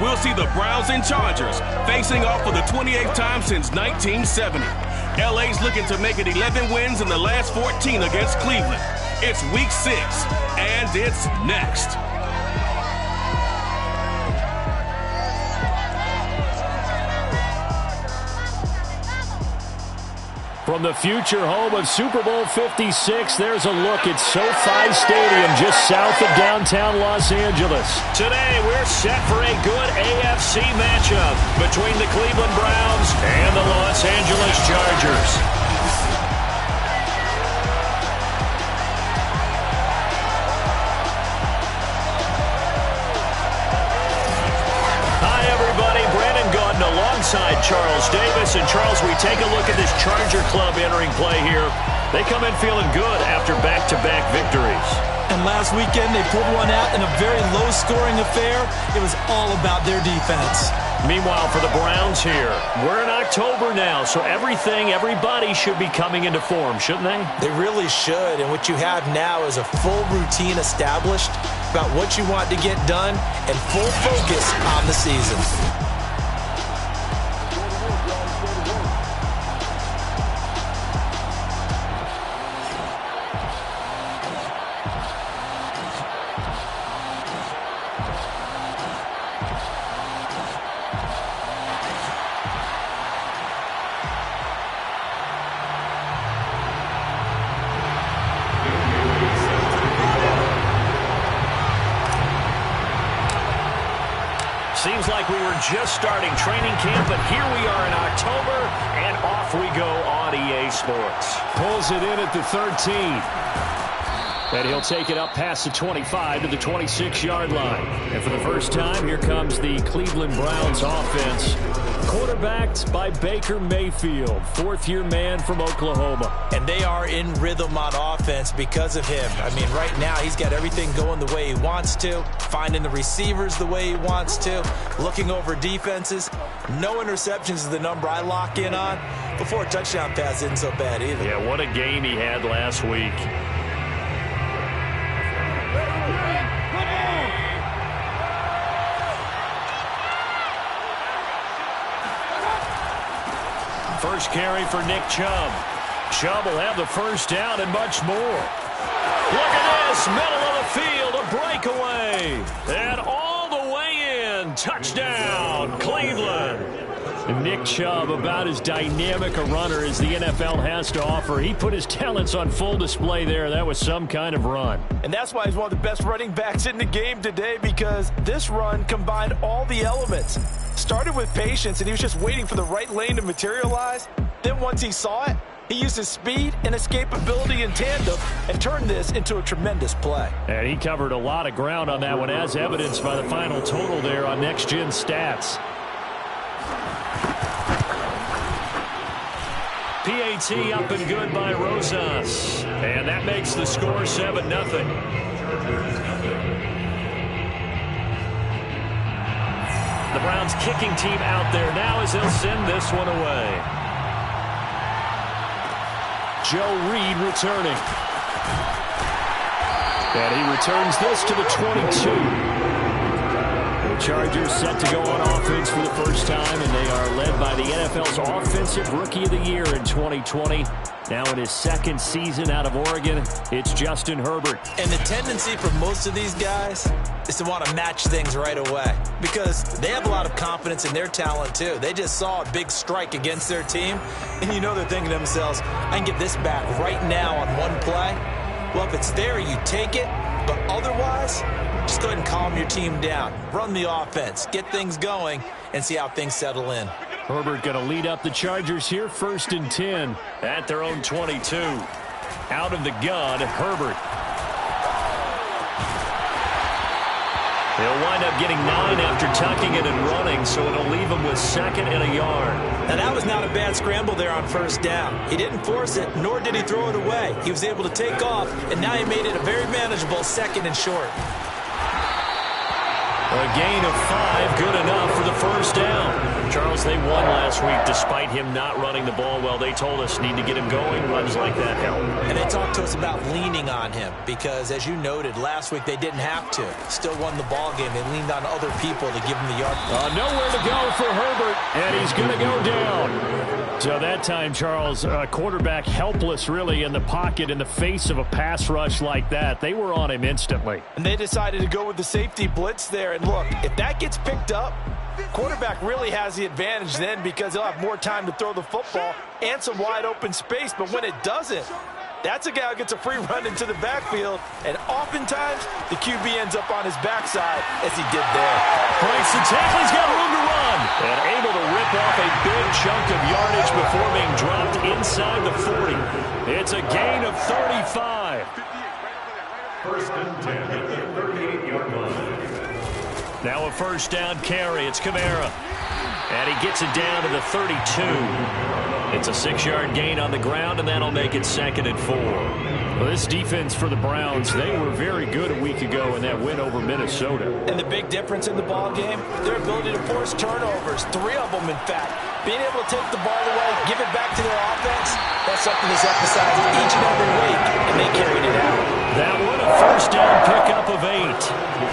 we'll see the Browns and Chargers facing off for the 28th time since 1970. LA's looking to make it 11 wins in the last 14 against Cleveland. It's Week 6, and it's next. From the future home of Super Bowl 56, there's a look at SoFi Stadium just south of downtown Los Angeles. Today, we're set for a good AFC matchup between the Cleveland Browns and the Los Angeles Chargers. Alongside Charles Davis. And Charles, we take a look at this Charger club entering play here. They come in feeling good after back-to-back victories. And last weekend, they pulled one out in a very low-scoring affair. It was all about their defense. Meanwhile, for the Browns here, we're in October now, so everybody should be coming into form, shouldn't they? They really should, and what you have now is a full routine established about what you want to get done and full focus on the season. Seems like we were just starting training camp, but here we are in October, and off we go on EA Sports. Pulls it in at the 13. And he'll take it up past the 25 to the 26-yard line. And for the first time, here comes the Cleveland Browns offense. Quarterbacked by Baker Mayfield, fourth-year man from Oklahoma. And they are in rhythm on offense because of him. I mean, right now, he's got everything going the way he wants to, finding the receivers the way he wants to, looking over defenses. No interceptions is the number I lock in on. Before a touchdown pass isn't so bad either. Yeah, what a game he had last week. First carry for Nick Chubb. Chubb will have the first down and much more. Look at this, middle of the field, a breakaway. And all the way in, touchdown, Cleveland. And Nick Chubb, about as dynamic a runner as the NFL has to offer. He put his talents on full display there. That was some kind of run. And that's why he's one of the best running backs in the game today, because this run combined all the elements. Started with patience, and he was just waiting for the right lane to materialize. Then once he saw it, he used his speed and escapability in tandem and turned this into a tremendous play. And he covered a lot of ground on that one, as evidenced by the final total there on Next Gen Stats. PAT up and good by Rosas. And that makes the score 7-0. The Browns kicking team out there now as they'll send this one away. Joe Reed returning. And he returns this to the 22. The Chargers set to go on offense for the first time, and they are led by the NFL's Offensive Rookie of the Year in 2020. Now in his second season out of Oregon, it's Justin Herbert. And the tendency for most of these guys is to want to match things right away, because they have a lot of confidence in their talent too. They just saw a big strike against their team, and you know they're thinking to themselves, I can get this back right now on one play. Well, if it's there, you take it, but otherwise, just go ahead and calm your team down. Run the offense, get things going, and see how things settle in. Herbert going to lead up the Chargers here, 1st and 10 at their own 22. Out of the gun, Herbert. He'll wind up getting 9 after tucking it and running, so it'll leave him with 2nd and a yard. Now, that was not a bad scramble there on 1st down. He didn't force it, nor did he throw it away. He was able to take off, and now he made it a very manageable 2nd and short. A gain of 5, good enough for the 1st down. Charles, They won last week despite him not running the ball well. They told us need to get him going. Runs like that help. And they talked to us about leaning on him because, as you noted, last week they didn't have to. Still won the ball game. They leaned on other people to give him the yard. Nowhere to go for Herbert, and he's going to go down. So that time, Charles, quarterback helpless really in the pocket in the face of a pass rush like that. They were on him instantly. And they decided to go with the safety blitz there. And look, if that gets picked up, quarterback really has the advantage then because he'll have more time to throw the football and some wide open space. But when it doesn't, that's a guy who gets a free run into the backfield, and oftentimes the QB ends up on his backside as he did there. Breaks the tackle, he's got room to run, and able to rip off a big chunk of yardage before being dropped inside the 40. It's a gain of 35. First and 10 at the 38-yard line. Now a first down carry. It's Kamara. And he gets it down to the 32. It's a 6-yard gain on the ground, and that'll make it 2nd and 4. Well, this defense for the Browns, they were very good a week ago in that win over Minnesota. And the big difference in the ball game, their ability to force turnovers, 3 of them in fact. Being able to take the ball away, give it back to their offense, that's something that's emphasized each and every week, and they carried it out. That one a first down pickup of 8.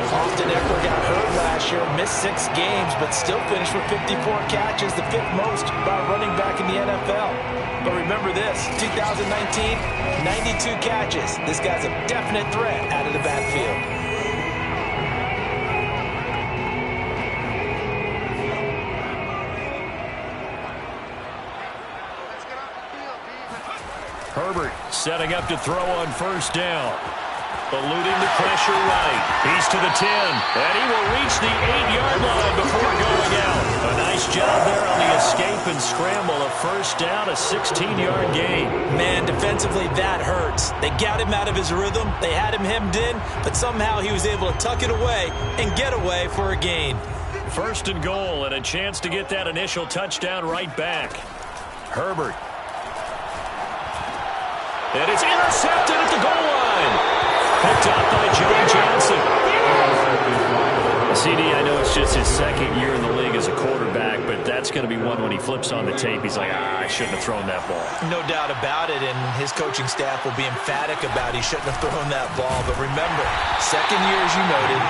Austin Eckler got hurt last year, missed 6 games, but still finished with 54 catches, the 5th most by a running back in the NFL. But remember this, 2019, 92 catches. This guy's a definite threat out of the backfield. Herbert setting up to throw on first down. Eluding the pressure right. He's to the 10. And he will reach the 8-yard line before going out. A nice job there on the escape and scramble. A first down, a 16-yard gain. Man, defensively, that hurts. They got him out of his rhythm. They had him hemmed in, but somehow he was able to tuck it away and get away for a gain. First and goal, and a chance to get that initial touchdown right back. Herbert. And it's intercepted at the goal line. Picked up by John Johnson. CD, I know it's just his 2nd year in the league as a quarterback, but that's going to be one when he flips on the tape. He's like, I shouldn't have thrown that ball. No doubt about it, and his coaching staff will be emphatic about he shouldn't have thrown that ball. But remember, 2nd year, as you noted,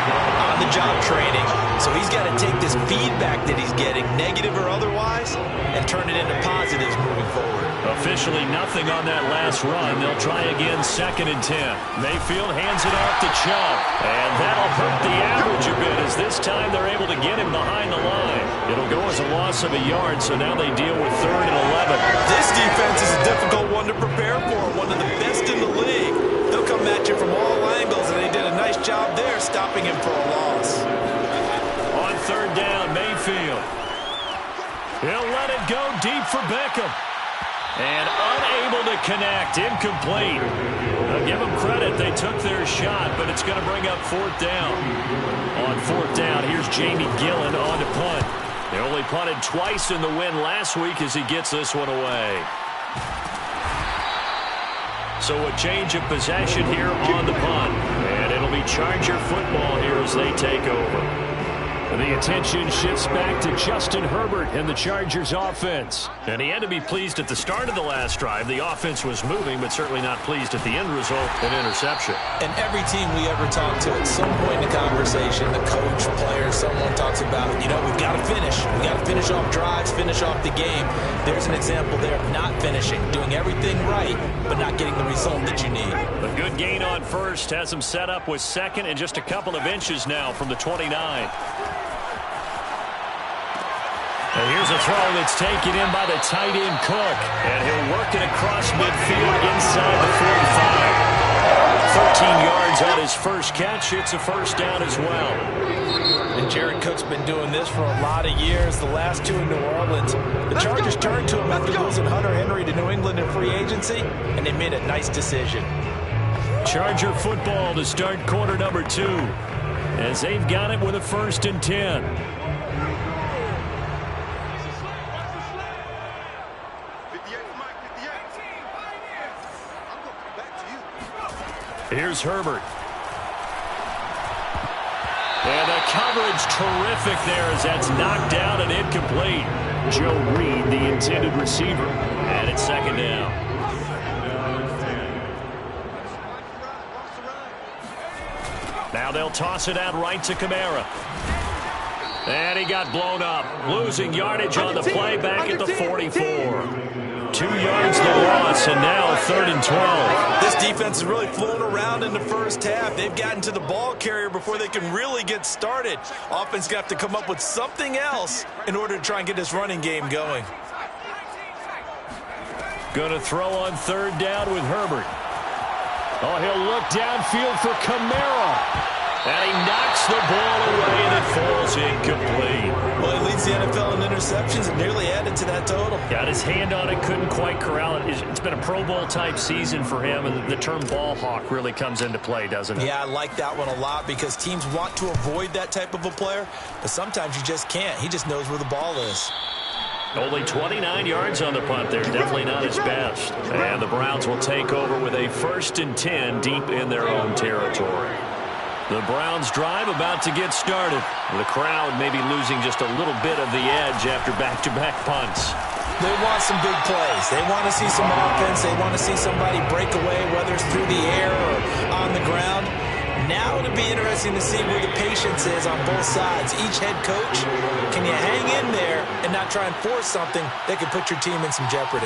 on-the-job training. So he's got to take this feedback that he's getting, negative or otherwise, and turn it into positives moving forward. Officially nothing on that last run. They'll try again, 2nd and 10. Mayfield hands it off to Chubb, and that'll hurt the average a bit as this time they're able to get him behind the line. It'll go as a loss of a yard, so now they deal with 3rd and 11. This defense is a difficult one to prepare for, one of the best in the league. They'll come at you from all angles, and they did a nice job there stopping him for a loss. On 3rd down, Mayfield. He'll let it go deep for Beckham. And unable to connect, incomplete. I'll give them credit, they took their shot, but it's going to bring up 4th down. On 4th down, here's Jamie Gillen on to punt. They only punted twice in the win last week as he gets this one away. So a change of possession here on the punt. And it'll be Charger football here as they take over. The attention shifts back to Justin Herbert and the Chargers offense. And he had to be pleased at the start of the last drive. The offense was moving, but certainly not pleased at the end result, an interception. And every team we ever talk to, at some point in the conversation, the coach, player, someone talks about, we've got to finish. We got to finish off drives, finish off the game. There's an example there of not finishing, doing everything right, but not getting the result that you need. A good gain on first has him set up with 2nd and just a couple of inches now from the 29. And here's a throw that's taken in by the tight end Cook. And he'll work it across midfield inside the 45. 13 yards on his first catch. It's a first down as well. And Jared Cook's been doing this for a lot of years, the last 2 in New Orleans. The Chargers turned to him after losing Hunter Henry to New England in free agency, and they made a nice decision. Charger football to start quarter number 2. As they've got it with a 1st and 10. Here's Herbert. And a coverage terrific there as that's knocked down and incomplete. Joe Reed, the intended receiver. And it's second down. Now they'll toss it out right to Kamara. And he got blown up. Losing yardage on the play back at the 44. 2 yards the loss, and now 3rd and 12. This defense is really flown around in the first half. They've gotten to the ball carrier before they can really get started. Offense got to come up with something else in order to try and get this running game going. Going to throw on 3rd down with Herbert. Oh, he'll look downfield for Kamara. And he knocks the ball away, and it falls incomplete. Well, he leads the NFL in interceptions and nearly added to that total. Got his hand on it, couldn't quite corral it. It's been a Pro Bowl-type season for him, and the term ball hawk really comes into play, doesn't it? Yeah, I like that one a lot because teams want to avoid that type of a player, but sometimes you just can't. He just knows where the ball is. Only 29 yards on the punt there. Definitely not his best. And the Browns will take over with a 1st and 10 deep in their own territory. The Browns drive about to get started. The crowd maybe losing just a little bit of the edge after back-to-back punts. They want some big plays. They want to see some offense. They want to see somebody break away, whether it's through the air or on the ground. Now it'll be interesting to see where the patience is on both sides. Each head coach, can you hang in there and not try and force something that could put your team in some jeopardy?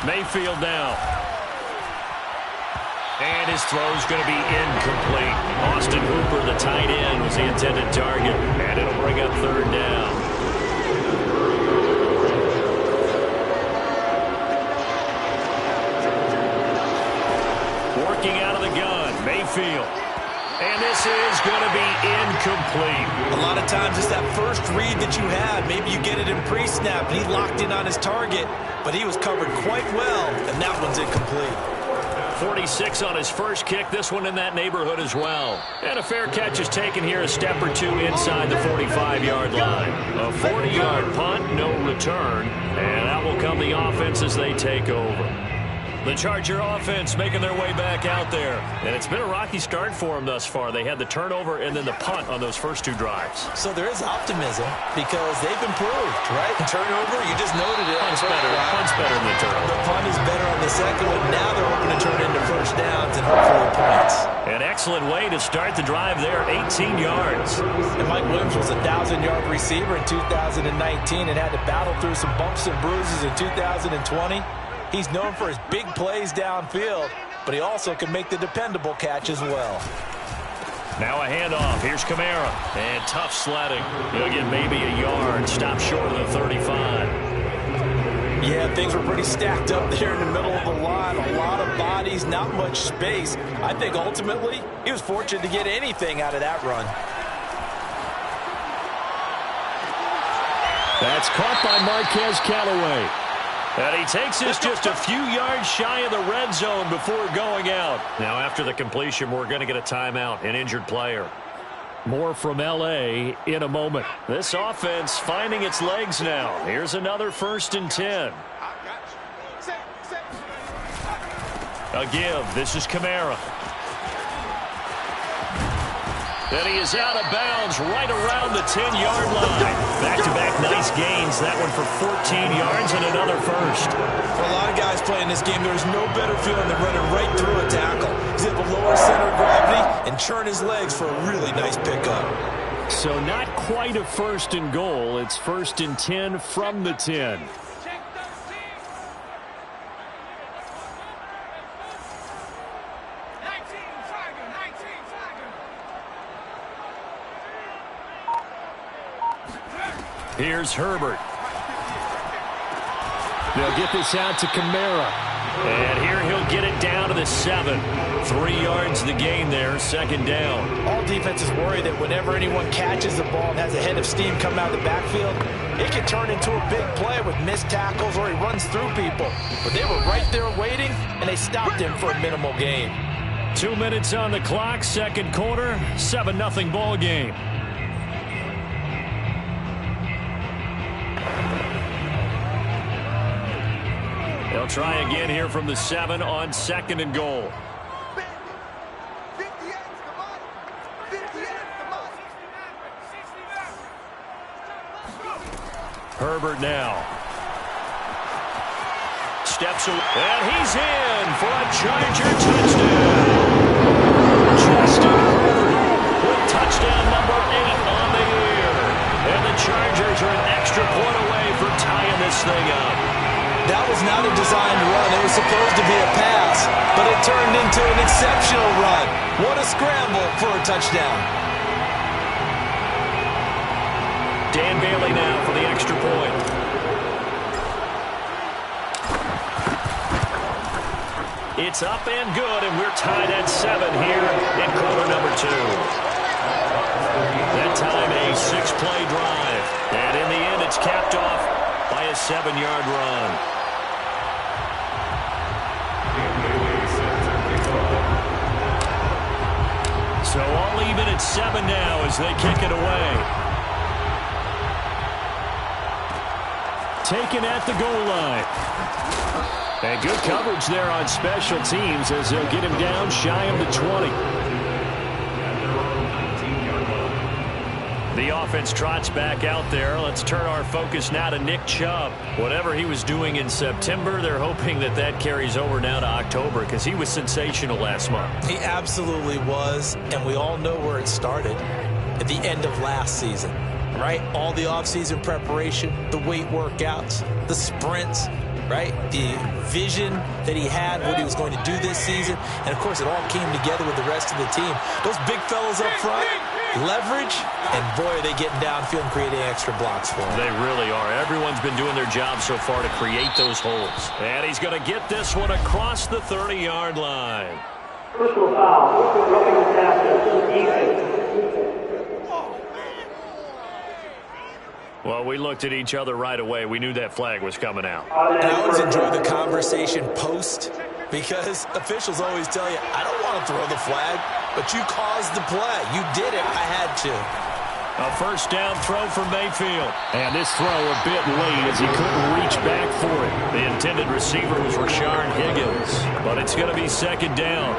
Mayfield now. And his throw's going to be incomplete. Austin Hooper, the tight end, was the intended target. And it'll bring up 3rd down. Working out of the gun, Mayfield. And this is going to be incomplete. A lot of times it's that first read that you had. Maybe you get it in pre-snap. He locked in on his target, but he was covered quite well, and that one's incomplete. 46 on his first kick. This one in that neighborhood as well. And a fair catch is taken here a step or two inside the 45-yard line. A 40-yard punt, no return. And out will come the offense as they take over. The Charger offense making their way back out there. And it's been a rocky start for them thus far. They had the turnover and then the punt on those first 2 drives. So there is optimism because they've improved, right? Turnover, you just noted it. Punt's better than the turnover. The punt is better on the second one. Now they're hoping to turn it into first downs and hopefully points. An excellent way to start the drive there, 18 yards. And Mike Williams was a 1,000-yard receiver in 2019 and had to battle through some bumps and bruises in 2020. He's known for his big plays downfield, but he also can make the dependable catch as well. Now a handoff. Here's Kamara. And tough sledding. He'll get maybe a yard. Stop short of the 35. Yeah, things were pretty stacked up there in the middle of the line. A lot of bodies, not much space. I think ultimately he was fortunate to get anything out of that run. That's caught by Marquez Callaway. And he takes this just a few yards shy of the red zone before going out. Now after the completion, we're going to get a timeout, an injured player. More from L.A. in a moment. This offense finding its legs now. Here's another 1st and 10. A give. This is Kamara. And he is out of bounds right around the 10-yard line. Back-to-back nice gains. That one for 14 yards and another first. For a lot of guys playing this game, there's no better feeling than running right through a tackle. He's able to lower center of gravity and churn his legs for a really nice pickup. So not quite a 1st and goal. It's 1st and 10 from the 10. Here's Herbert. They'll get this out to Kamara. And here he'll get it down to the 7. 3 yards the gain there, 2nd down. All defenses worry that whenever anyone catches the ball and has a head of steam come out of the backfield, it can turn into a big play with missed tackles or he runs through people. But they were right there waiting, and they stopped him for a minimal gain. 2 minutes on the clock, 2nd quarter, 7-0 ball game. They'll try again here from the 7 on 2nd and goal. Herbert now. Steps away, and he's in for a Charger touchdown. Justin Herbert with touchdown number 8 on the year. And the Chargers are an extra point away from tying this thing up. That was not a designed run. It was supposed to be a pass, but it turned into an exceptional run. What a scramble for a touchdown. Dan Bailey now for the extra point. It's up and good, and we're tied at 7 here in quarter number 2. That time a 6-play drive. And in the end, it's capped off by a 7-yard run. So all even at 7 now as they kick it away. Taken at the goal line. And good coverage there on special teams as they'll get him down shy of the 20. The offense trots back out there. Let's turn our focus now to Nick Chubb. Whatever he was doing in September, they're hoping that that carries over now to October because he was sensational last month. He absolutely was, and we all know where it started at the end of last season, right? All the offseason preparation, the weight workouts, the sprints, right? The vision that he had, what he was going to do this season. And, of course, it all came together with the rest of the team. Those big fellas up front, leverage, and, boy, are they getting downfield and creating extra blocks for him. They really are. Everyone's been doing their job so far to create those holes. And he's going to get this one across the 30-yard line. Personal foul. Roughing the tackle. Defense. Well, we looked at each other right away. We knew that flag was coming out. And I always enjoy the conversation post because officials always tell you, I don't want to throw the flag, but you caused the play. You did it. I had to. A first down throw for Mayfield. And this throw a bit late as he couldn't reach back for it. The intended receiver was Rashard Higgins, but it's going to be second down.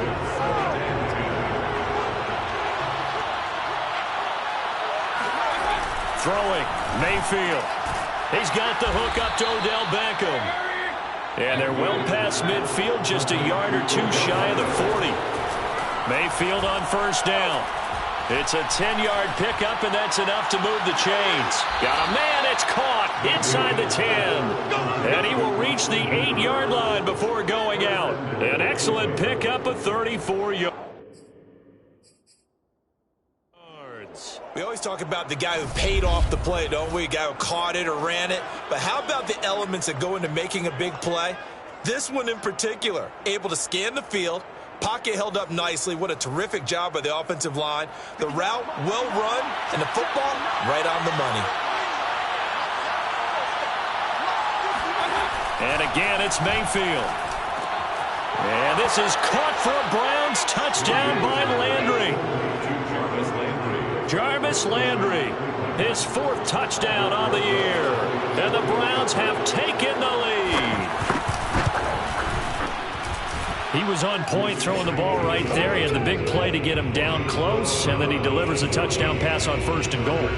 Throwing, Mayfield. He's got the hook up to Odell Beckham. And they're well past midfield, just a yard or 2 shy of the 40. Mayfield on first down. It's a 10-yard pickup, and that's enough to move the chains. Got a man, it's caught inside the 10. And he will reach the 8-yard line before going out. An excellent pickup of 34 yards. We always talk about the guy who paid off the play, don't we? The guy who caught it or ran it. But how about the elements that go into making a big play? This one in particular, able to scan the field, pocket held up nicely. What a terrific job by the offensive line. The route, well run, and the football, right on the money. And again, it's Mayfield. And this is caught for a Browns touchdown by Landry. Jarvis Landry, his 4th touchdown on the year. And the Browns have taken the lead. He was on point throwing the ball right there. He had the big play to get him down close, and then he delivers a touchdown pass on 1st and goal.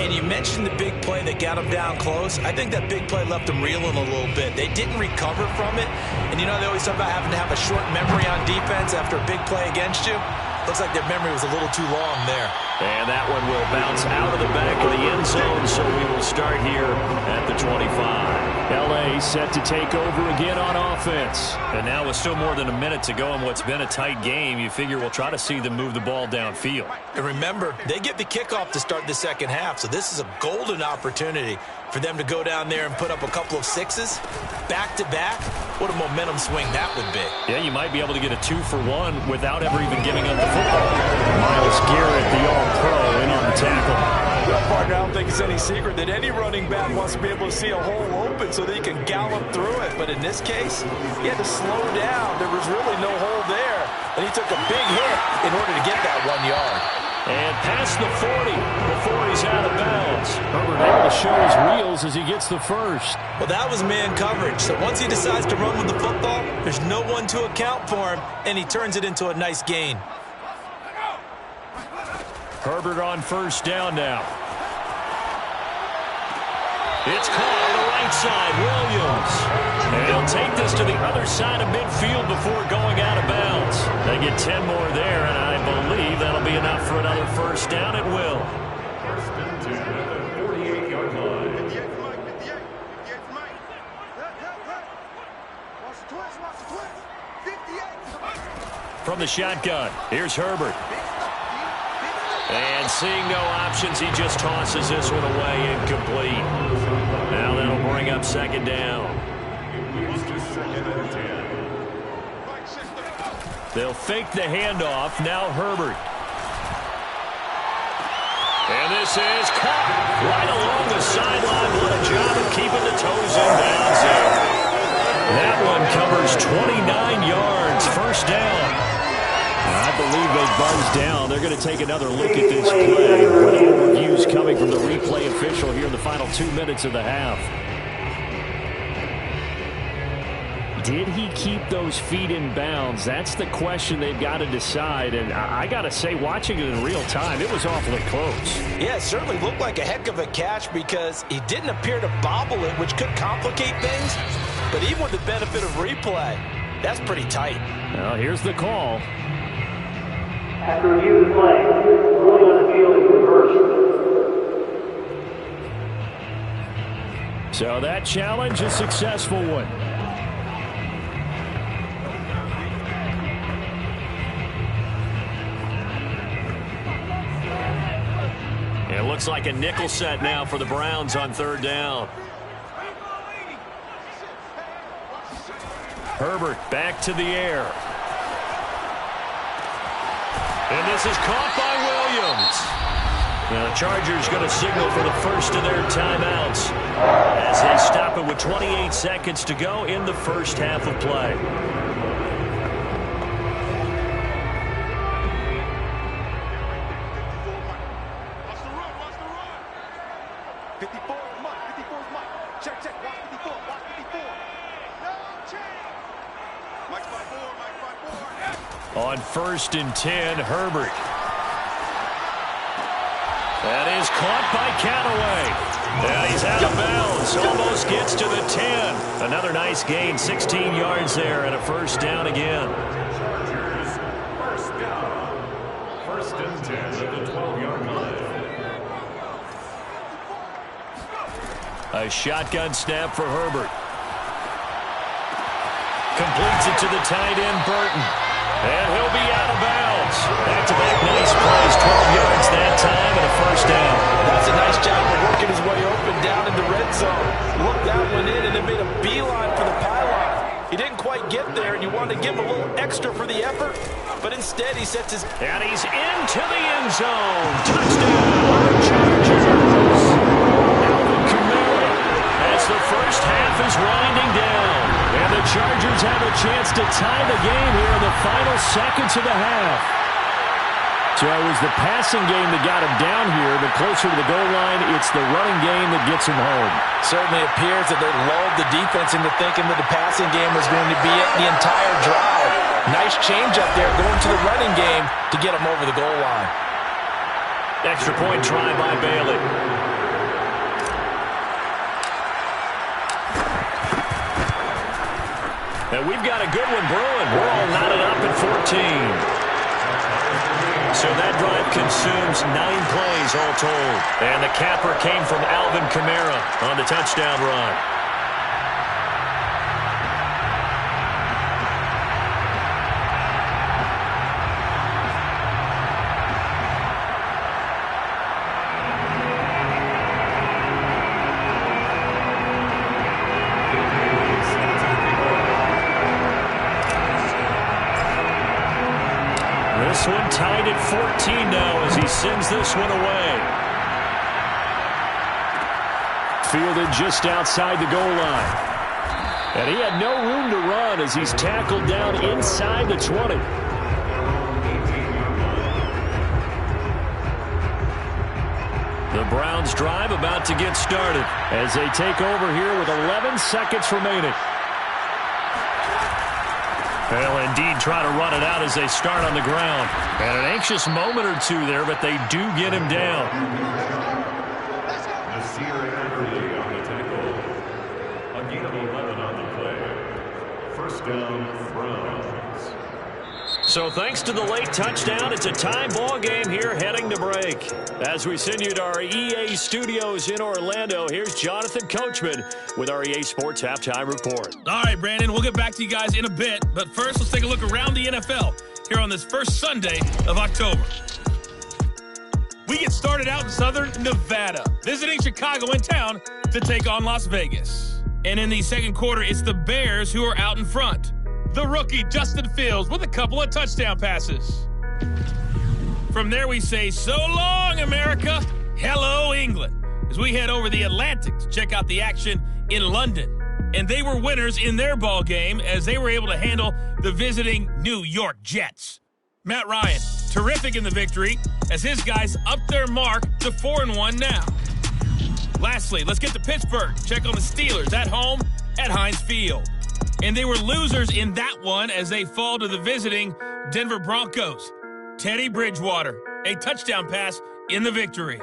And you mentioned the big play that got him down close. I think that big play left him reeling a little bit. They didn't recover from it. And, you know, they always talk about having to have a short memory on defense after a big play against you. Looks like their memory was a little too long there. And that one will bounce out of the back of the end zone, so we will start here at the 25. L.A. set to take over again on offense. And now with still more than a minute to go in what's been a tight game, you figure we'll try to see them move the ball downfield. And remember, they get the kickoff to start the second half, so this is a golden opportunity for them to go down there and put up a couple of 6s back-to-back. What a momentum swing that would be. Yeah, you might be able to get a 2-for-1 without ever even giving up the football. Myles Garrett, the All-Pro, in on the tackle. Well, partner, I don't think it's any secret that any running back wants to be able to see a hole open so that he can gallop through it. But in this case, he had to slow down. There was really no hole there, and he took a big hit in order to get that 1 yard. And past the 40 before he's out of bounds. Herbert able to show his wheels as he gets the first. Well, that was man coverage. So once he decides to run with the football, there's no one to account for him, and he turns it into a nice gain. Herbert on first down now. It's caught on the right side. Williams. And he'll take this to the other side of midfield before going out of bounds. They get 10 more there, and I believe that'll be enough for another first down. It will. First and 10 at the 48-yard line. From the shotgun, here's Herbert. And seeing no options, he just tosses this one away, incomplete. Now that'll bring up second down. Second and 10. They'll fake the handoff. Now Herbert. And this is caught right along the sideline. What a job of keeping the toes in bounds there. That one covers 29 yards. First down. I believe they buzzed down. They're going to take another look at this play. Reviews coming from the replay official here in the final 2 minutes of the half. Did he keep those feet in bounds? That's the question they've got to decide. And I got to say, watching it in real time, it was awfully close. Yeah, it certainly looked like a heck of a catch because he didn't appear to bobble it, which could complicate things. But even with the benefit of replay, that's pretty tight. Well, here's the call. After review of the play, ruling on the field is reversed. So that challenge, a successful one. It looks like a nickel set now for the Browns on third down. Herbert back to the air. And this is caught by Williams. Now the Chargers going to signal for the first of their timeouts as they stop it with 28 seconds to go in the first half of play. On first and 10, Herbert. That is caught by Callaway. And he's out of bounds. Almost gets to the 10. Another nice gain, 16 yards there, and a first down again. Chargers, first down. First and 10 at the 12-yard line. A shotgun snap for Herbert. Completes it to the tight end, Burton. And he'll be out of bounds. Back-to-back nice plays, 12 yards that time, and a first down. That's a nice job of working his way open down in the red zone. Looked that one in and then made a beeline for the pylon. He didn't quite get there, and you wanted to give him a little extra for the effort, but instead he sets his... And he's into the end zone. Touchdown, Chargers. Alvin Kamara as the first half is winding down. And the Chargers have a chance to tie the game here in the final seconds of the half. So it was the passing game that got him down here, but closer to the goal line, it's the running game that gets him home. Certainly appears that they lulled the defense into thinking that the passing game was going to be it the entire drive. Nice change up there going to the running game to get him over the goal line. Extra point try by Bailey. And we've got a good one brewing. We're all knotted up at 14. So that drive consumes 9 plays all told. And the capper came from Alvin Kamara on the touchdown run. This one tied at 14 now as he sends this one away. Fielded just outside the goal line. And he had no room to run as he's tackled down inside the 20. The Browns drive about to get started as they take over here with 11 seconds remaining. They'll indeed try to run it out as they start on the ground. And an anxious moment or two there, but they do get him down. The Sierra early on the tackle. A gain of 11 on the play. First down, Browns. So thanks to the late touchdown, it's a tie ball game here heading to break. As we send you to our EA studios in Orlando, here's Jonathan Coachman with our EA Sports Halftime Report. All right, Brandon, we'll get back to you guys in a bit. But first, let's take a look around the NFL here on this first Sunday of October. We get started out in Southern Nevada, visiting Chicago in town to take on Las Vegas. And in the second quarter, it's the Bears who are out in front. The rookie, Justin Fields, with a couple of touchdown passes. From there, we say, so long, America. Hello, England. As we head over the Atlantic to check out the action in London. And they were winners in their ball game as they were able to handle the visiting New York Jets. Matt Ryan, terrific in the victory as his guys up their mark to 4-1 now. Lastly, let's get to Pittsburgh. Check on the Steelers at home at Heinz Field. And they were losers in that one as they fall to the visiting Denver Broncos. Teddy Bridgewater, a touchdown pass in the victory.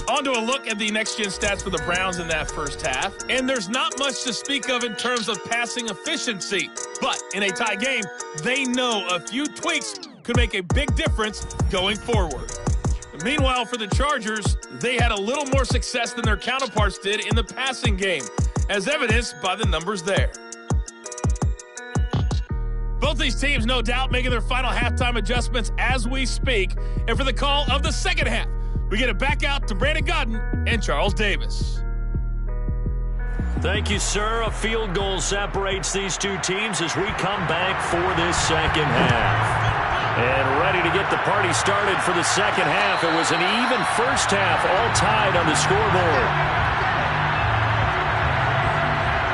On to a look at the next-gen stats for the Browns in that first half. And there's not much to speak of in terms of passing efficiency. But in a tie game, they know a few tweaks could make a big difference going forward. Meanwhile, for the Chargers, they had a little more success than their counterparts did in the passing game, as evidenced by the numbers there. Both these teams, no doubt, making their final halftime adjustments as we speak. And for the call of the second half, we get it back out to Brandon Godden and Charles Davis. Thank you, sir. A field goal separates these two teams as we come back for this second half. And ready to get the party started for the second half. It was an even first half, all tied on the scoreboard.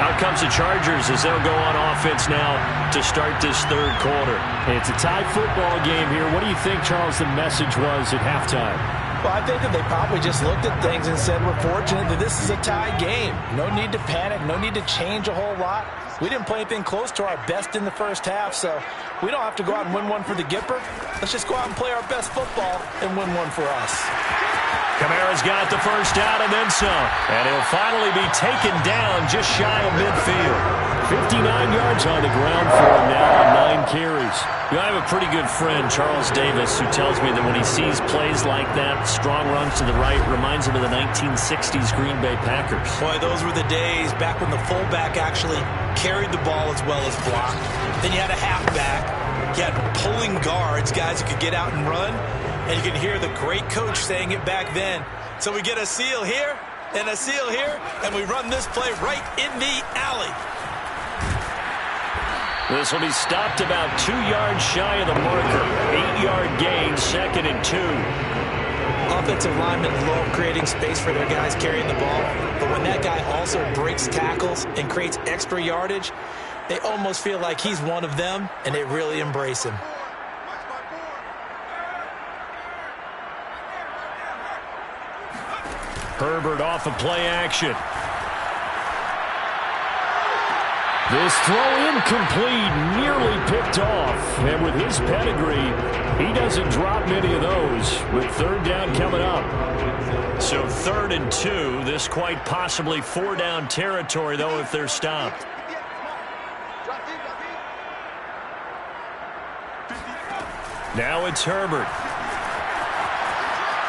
Out comes the Chargers as they'll go on offense now to start this third quarter. It's a tie football game here. What do you think, Charles, the message was at halftime? Well, I think that they probably just looked at things and said, we're fortunate that this is a tie game. No need to panic, no need to change a whole lot. We didn't play anything close to our best in the first half, so we don't have to go out and win one for the Gipper. Let's just go out and play our best football and win one for us. Kamara's got the first down and then some. And he'll finally be taken down just shy of midfield. 59 yards on the ground for him now on 9 carries. You know, I have a pretty good friend, Charles Davis, who tells me that when he sees plays like that, strong runs to the right, reminds him of the 1960s Green Bay Packers. Boy, those were the days back when the fullback actually carried the ball as well as blocked. Then you had a halfback. You had pulling guards, guys who could get out and run. And you can hear the great coach saying it back then. So we get a seal here and a seal here, and we run this play right in the alley. This will be stopped about 2 yards shy of the marker. 8-yard gain, 2nd and 2. Offensive linemen love creating space for their guys carrying the ball. But when that guy also breaks tackles and creates extra yardage, they almost feel like he's one of them, and they really embrace him. Herbert off of play action. This throw incomplete, nearly picked off. And with his pedigree, he doesn't drop many of those. With third down coming up. So 3rd and 2. This quite possibly 4-down territory, though, if they're stopped. Now it's Herbert.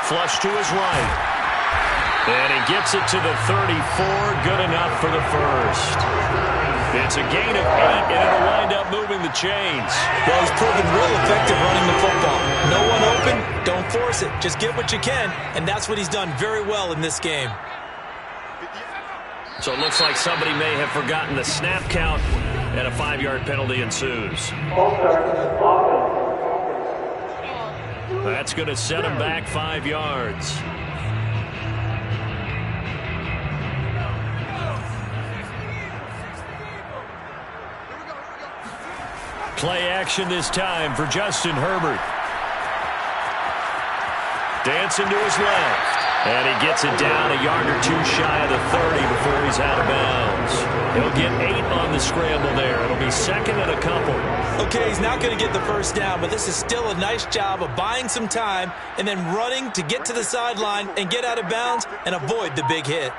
Flush to his right. And he gets it to the 34. Good enough for the first. It's a gain of 8, and it'll wind up moving the chains. Well, he's proven real effective running the football. No one open, don't force it. Just get what you can, and that's what he's done very well in this game. So it looks like somebody may have forgotten the snap count, and a 5-yard penalty ensues. That's going to set him back 5 yards. Play action this time for Justin Herbert. Dancing to his left. And he gets it down a yard or two shy of the 30 before he's out of bounds. He'll get 8 on the scramble there. It'll be second and a couple. Okay, he's not going to get the first down, but this is still a nice job of buying some time and then running to get to the sideline and get out of bounds and avoid the big hit.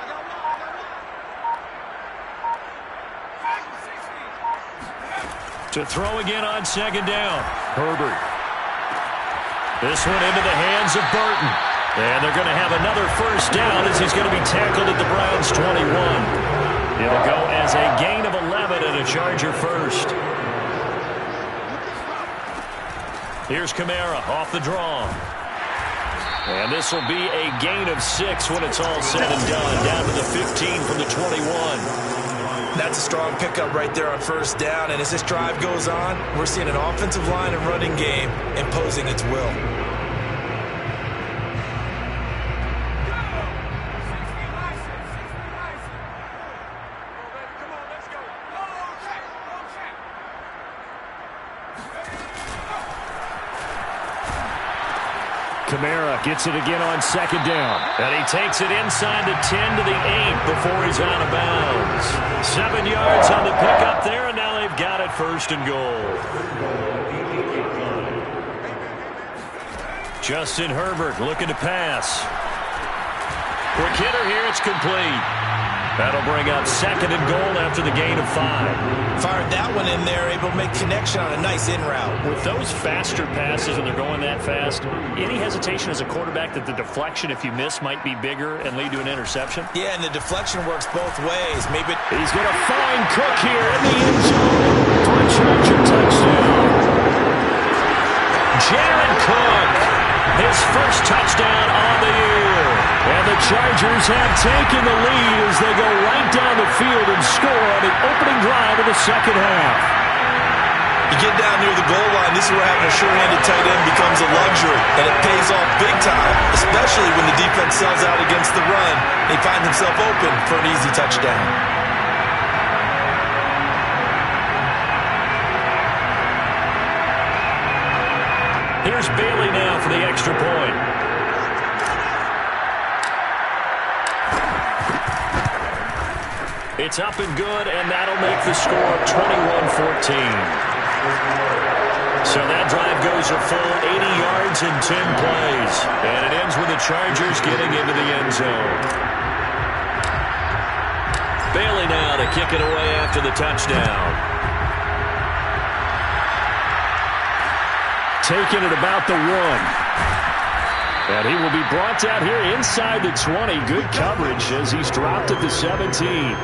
To throw again on second down. Herbert. This one into the hands of Burton. And they're going to have another first down as he's going to be tackled at the Browns' 21. It'll go as a gain of 11 and a Charger first. Here's Kamara off the draw. And this will be a gain of 6 when it's all said and done. Down to the 15 from the 21. That's a strong pickup right there on first down. And as this drive goes on, we're seeing an offensive line and running game imposing its will. Kamara gets it again on second down. And he takes it inside the 10 to the 8 before he's out of bounds. 7 yards on the pickup there, and now they've got it first and goal. Justin Herbert looking to pass. Quick hitter here, it's complete. That'll bring up second and goal after the gain of 5. Fired that one in there, able to make connection on a nice in route. With those faster passes and they're going that fast, any hesitation as a quarterback that the deflection, if you miss, might be bigger and lead to an interception? Yeah, and the deflection works both ways. Maybe he's going to find Cook here in the end zone for a Charger touchdown. Jared Cook, his first touchdown on the year. And the Chargers have taken the lead as they go right down the field and score on the opening drive of the second half. You get down near the goal line, this is where having a sure-handed tight end becomes a luxury, and it pays off big time, especially when the defense sells out against the run. He finds himself open for an easy touchdown. Here's Bailey now for the extra point. It's up and good, and that'll make the score 21-14. So that drive goes a full 80 yards in 10 plays. And it ends with the Chargers getting into the end zone. Bailey now to kick it away after the touchdown. Taking it about the 1. And he will be brought down here inside the 20. Good coverage as he's dropped at the 17.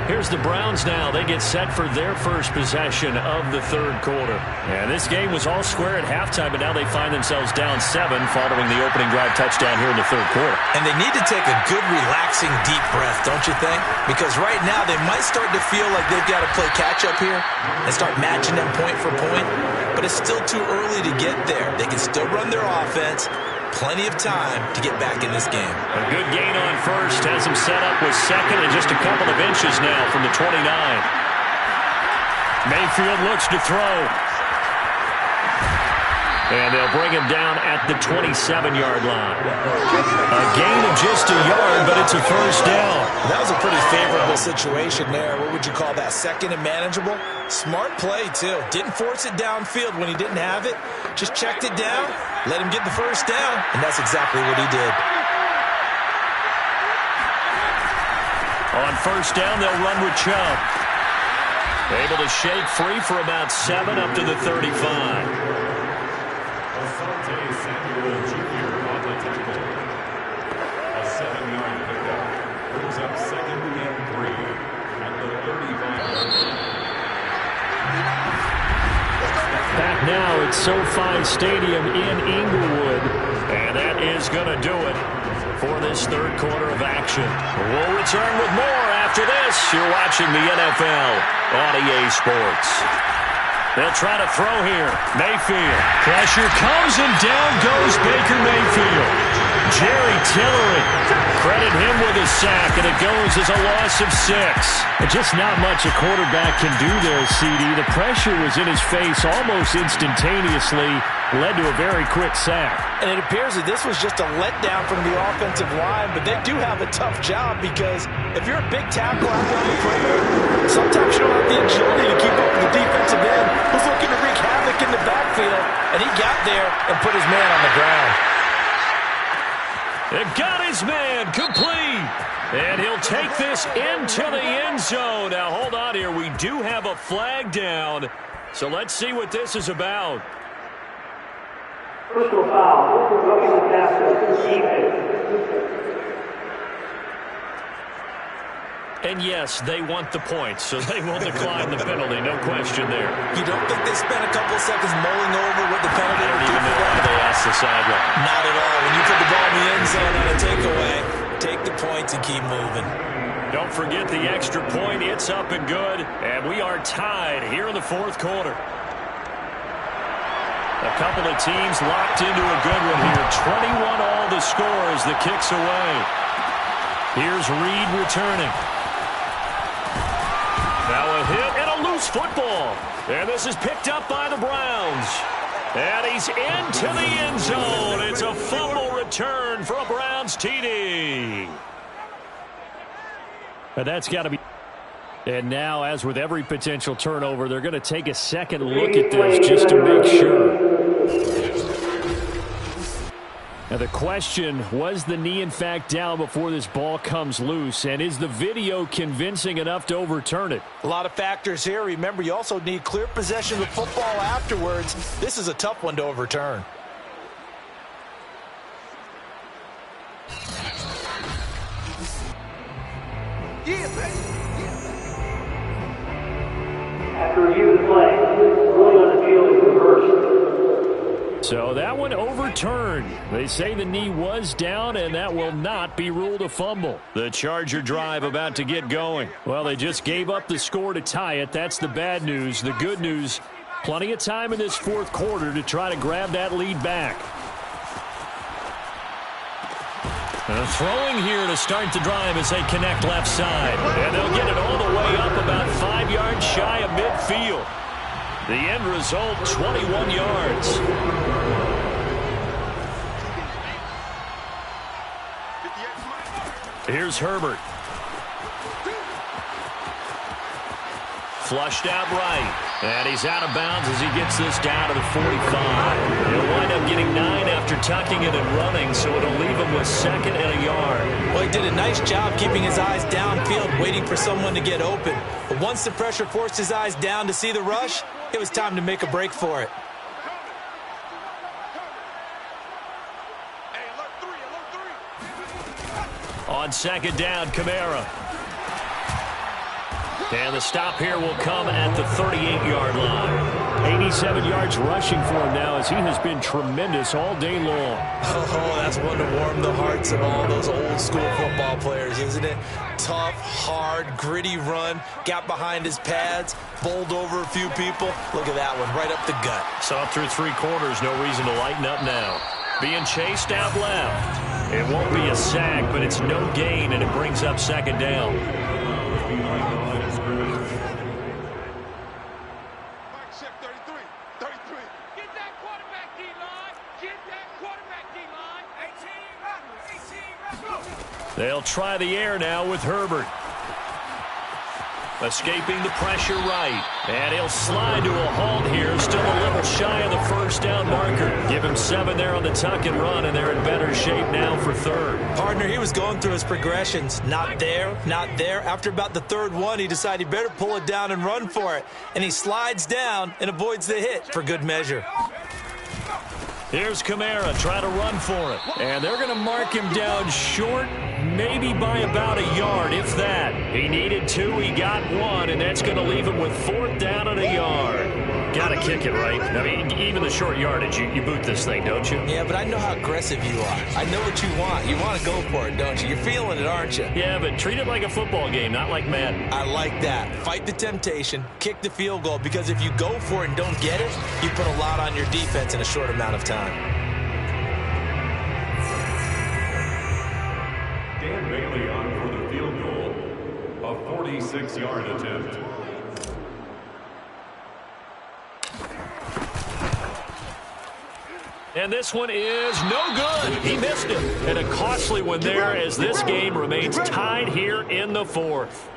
Here's the Browns now. They get set for their first possession of the third quarter. And this game was all square at halftime, but now they find themselves down 7 following the opening drive touchdown here in the third quarter. And they need to take a good, relaxing, deep breath, don't you think? Because right now they might start to feel like they've got to play catch-up here and start matching them point for point. But it's still too early to get there. They can still run their offense. Plenty of time to get back in this game. A good gain on first has him set up with second and just a couple of inches now from the 29. Mayfield looks to throw. And they'll bring him down at the 27-yard line. A gain of just a yard, but it's a first down. That was a pretty favorable situation there. What would you call that? Second and manageable? Smart play, too. Didn't force it downfield when he didn't have it. Just checked it down, let him get the first down, and that's exactly what he did. On first down, they'll run with Chubb. Able to shake free for about 7 up to the 35. Back now at SoFi Stadium in Inglewood, and that is going to do it for this third quarter of action. We'll return with more after this. You're watching the NFL on EA Sports. They'll try to throw here. Mayfield. Pressure comes, and down goes Baker Mayfield. Jerry Tillery. Credit him with a sack, and it goes as a loss of 6. And just not much a quarterback can do there, CD. The pressure was in his face almost instantaneously, led to a very quick sack. And it appears that this was just a letdown from the offensive line, but they do have a tough job because if you're a big tackle out there on the perimeter, sometimes you don't have the agility to keep up with the defensive end who's looking to wreak havoc in the backfield, and he got there and put his man on the ground. It got his man complete. And he'll take this into the end zone. Now, hold on here. We do have a flag down. So let's see what this is about. Personal foul. Roughing the passer. Defense. And yes, they want the points, so they will decline the penalty. No question there. You don't think they spent a couple seconds mulling over what the penalty I don't even know why they asked the sideline. Not at all. When you put the ball in the end zone on a takeaway, take the points and keep moving. Don't forget the extra point. It's up and good. And we are tied here in the fourth quarter. A couple of teams locked into a good one here. 21 all the score as the kick's away. Here's Reed returning. Now a hit and a loose football. And this is picked up by the Browns. And he's into the end zone. It's a fumble return for a Browns TD. And that's got to be. And now, as with every potential turnover, they're going to take a second look at this just to make sure. Now the question, was the knee in fact down before this ball comes loose? And is the video convincing enough to overturn it? A lot of factors here. Remember, you also need clear possession of the football afterwards. This is a tough one to overturn. After review of the play, ruling on the field is reversed. So that one overturned. They say the knee was down, and that will not be ruled a fumble. The Charger drive about to get going. Well, they just gave up the score to tie it. That's the bad news. The good news, plenty of time in this fourth quarter to try to grab that lead back. Throwing here to start the drive as they connect left side. And they'll get it all the way up about 5 yards shy of midfield. The end result, 21 yards. Here's Herbert. Flushed out right. And he's out of bounds as he gets this down to the 45. He'll wind up getting 9 after tucking it and running, so it'll leave him with 2nd and a yard. Well, he did a nice job keeping his eyes downfield, waiting for someone to get open. But once the pressure forced his eyes down to see the rush, it was time to make a break for it. On 2nd down, Kamara. And the stop here will come at the 38-yard line. 87 yards rushing for him now as he has been tremendous all day long. Oh, that's one to warm the hearts of all those old-school football players, isn't it? Tough, hard, gritty run, got behind his pads, bowled over a few people. Look at that one, right up the gut. Saw through 3 quarters, no reason to lighten up now. Being chased out left. It won't be a sack, but it's no gain, and it brings up 2nd down. They'll try the air now with Herbert. Escaping the pressure right. And he'll slide to a halt here. Still a little shy of the 1st down marker. Give him 7 there on the tuck and run, and they're in better shape now for 3rd. Partner, he was going through his progressions. Not there, not there. After about the 3rd one, he decided he better pull it down and run for it. And he slides down and avoids the hit for good measure. Here's Kamara trying to run for it. And they're going to mark him down short, maybe by about a yard, if that. He needed 2, he got 1, and that's going to leave him with 4th down and a yard. Got to kick it, right? I mean, even the short yardage, you boot this thing, don't you? Yeah, but I know how aggressive you are. I know what you want. You want to go for it, don't you? You're feeling it, aren't you? Yeah, but treat it like a football game, not like Madden. I like that. Fight the temptation, kick the field goal, because if you go for it and don't get it, you put a lot on your defense in a short amount of time. Bailey on for the field goal. A 46-yard attempt. And this one is no good. He missed it. And a costly one there as this game remains tied here in the fourth.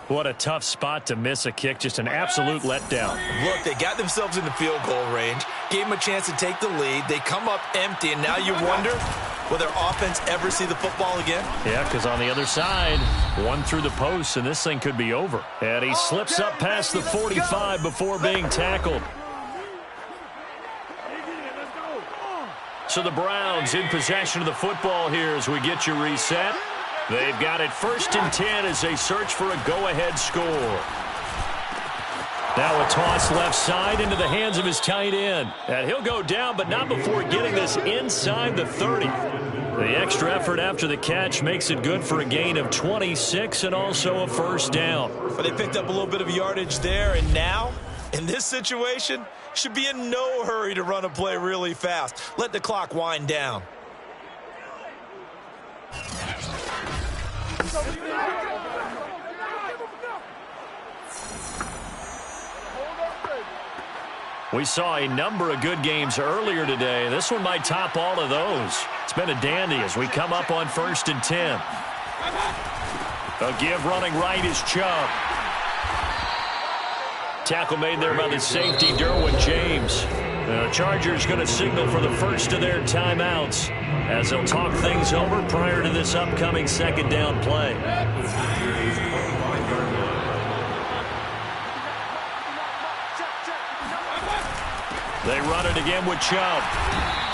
What a tough spot to miss a kick. Just an absolute letdown. Look, they got themselves in the field goal range, gave them a chance to take the lead. They come up empty, and now you wonder, will their offense ever see the football again? Yeah, because on the other side, one through the post, and this thing could be over. And he slips up past the 45 before being tackled. So the Browns in possession of the football here as we get you reset. They've got it 1st and 10 as they search for a go-ahead score. Now a toss left side into the hands of his tight end. And he'll go down, but not before getting this inside the 30. The extra effort after the catch makes it good for a gain of 26 and also a first down. But they picked up a little bit of yardage there, and now, in this situation, should be in no hurry to run a play really fast. Let the clock wind down. We saw a number of good games earlier today. This one might top all of those. It's been a dandy as we come up on 1st and 10. A give running right is Chubb. Tackle made there by the safety, Derwin James. The Chargers going to signal for the first of their timeouts as they'll talk things over prior to this upcoming second down play. They run it again with Chubb.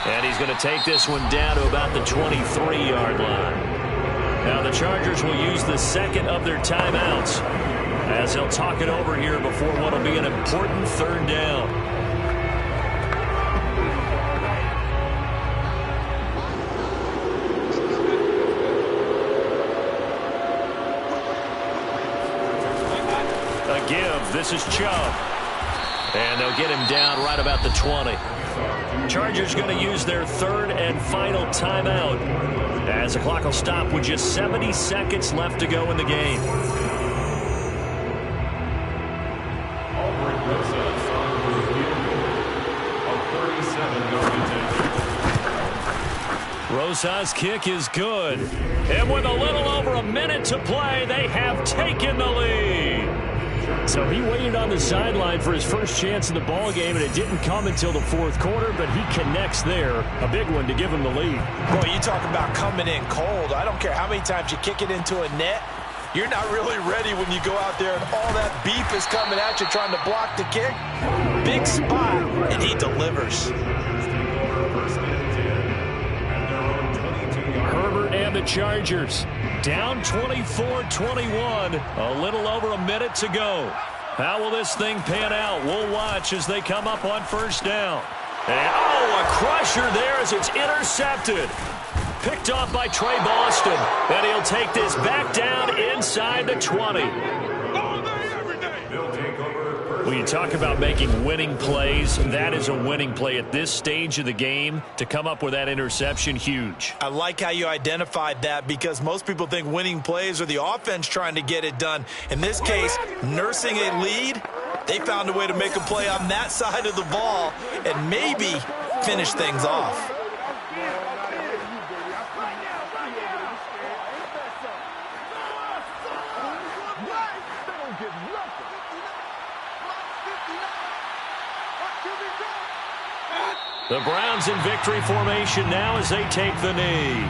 And he's going to take this one down to about the 23-yard line. Now the Chargers will use the second of their timeouts as they'll talk it over here before what will be an important third down. A give. This is Chubb. And they'll get him down right about the 20. Chargers going to use their third and final timeout as the clock will stop with just 70 seconds left to go in the game. Rosa's kick is good. And with a little over a minute to play, they have taken the lead. So he waited on the sideline for his first chance in the ball game, and it didn't come until the fourth quarter, but he connects there. A big one to give him the lead. Boy, you talk about coming in cold. I don't care how many times you kick it into a net. You're not really ready when you go out there and all that beef is coming at you trying to block the kick. Big spot, and he delivers. Herbert and the Chargers down 24-21. A little over a minute to go. How will this thing pan out? We'll watch as they come up on first down. And, oh, a crusher there as it's intercepted. Picked off by Trey Boston. And he'll take this back down inside the 20. When you talk about making winning plays, that is a winning play at this stage of the game. To come up with that interception, huge. I like how you identified that because most people think winning plays are the offense trying to get it done. In this case, nursing a lead, they found a way to make a play on that side of the ball and maybe finish things off. The Browns in victory formation now as they take the knee.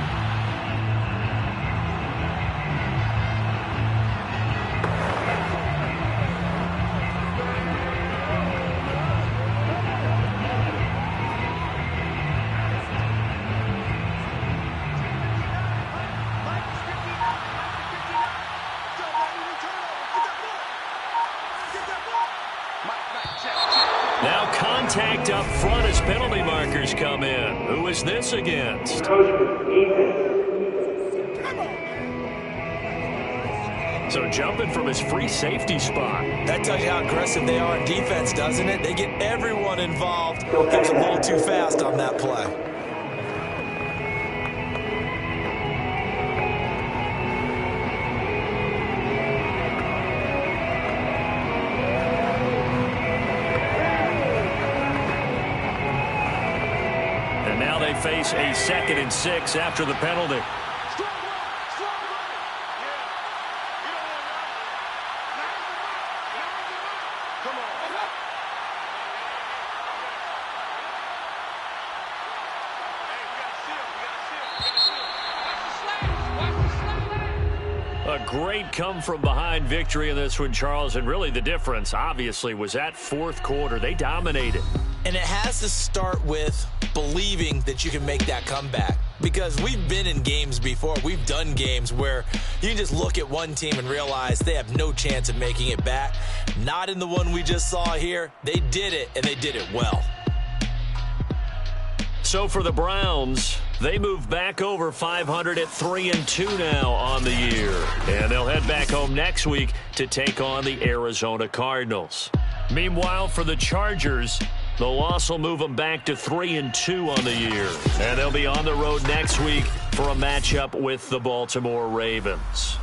Now contact up front as penalty markers come in. Who is this against? So jumping from his free safety spot. That tells you how aggressive they are in defense, doesn't it? They get everyone involved. He was a little too fast on that play. face a 2nd and 6 after the penalty. A great come-from-behind victory in this one, Charles, and really the difference, obviously, was that fourth quarter. They dominated. And it has to start with believing that you can make that comeback. Because we've been in games before. We've done games where you can just look at one team and realize they have no chance of making it back. Not in the one we just saw here. They did it, and they did it well. So for the Browns, they move back over 500 at 3-2 now on the year. And they'll head back home next week to take on the Arizona Cardinals. Meanwhile, for the Chargers, the loss will move them back to 3-2 on the year. And they'll be on the road next week for a matchup with the Baltimore Ravens.